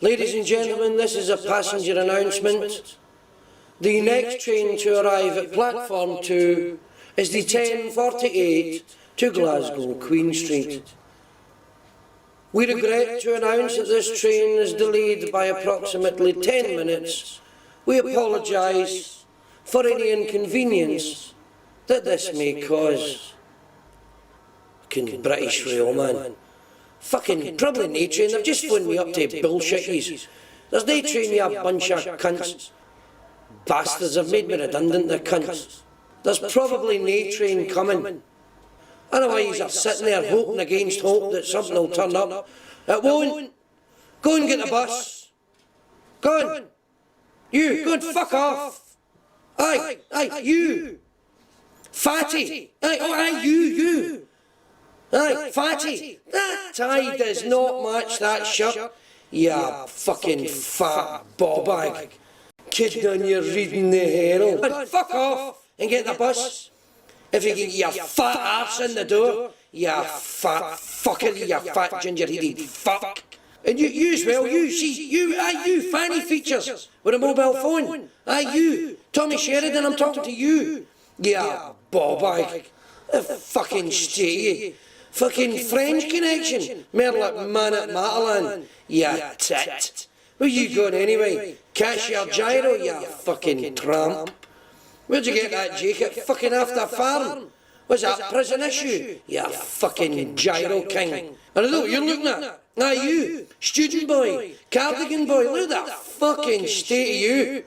Ladies and gentlemen, this is a passenger announcement. The next train to arrive at platform 2 is the 10:48 to Glasgow Queen Street. We regret to announce that this train is delayed by approximately 10 minutes. We apologise for any inconvenience that this may cause. Fucking British Rail, man. Fucking probably no train, they've just phoned me up to bullshit yous. There's no train, you bunch of cunts. Bastards have made me redundant, the cunts. There's probably no train coming. Otherwise are sitting there hoping against hope that something will turn up. It won't. Go and get the bus. Go on. You, go and fuck off. Aye, you. Fatty. Aye, you. Aye, fatty. That tie does not match that shirt. You fucking fat ball-bag. Kidding on you reading the Herald. Fuck off and get the bus. If you get your fat arse in the door, you fat fucker, you fat ginger-headed fuck. And you as well, you fanny features with a mobile phone. You, Tommy Sheridan, I'm talking to you. You ball-bag. Fucking stay. Fucking French connection. More like man at Matalan. You tit. Where you going anyway? Catch your gyro, you fucking tramp. Where'd you get that jacket? Fucking off the farm? Was that prison issue? You fucking gyro king. I don't know what you're looking at. You, student boy, cardigan boy, look at that fucking state of you.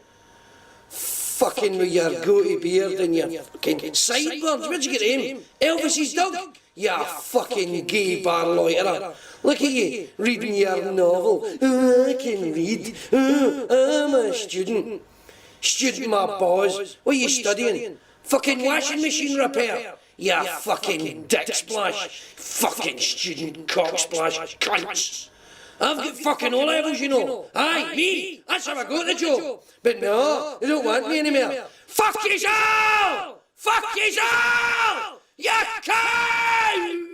Fucking with your goatee beard and your fucking sideburns. Where'd you get him? Elvis's dog? You fucking gay bar loiterer. Look at you, reading your novel. I can read. I'm a student. Student, my boys. What are you studying? Fucking washing machine repair. You fucking dick splash. Fucking student cock splash cunts. I've got fucking O levels, you know. Aye, me. That's how I go to the job. But no, they don't want me anymore. Fuck yourself! Fuck yourself! You cunt!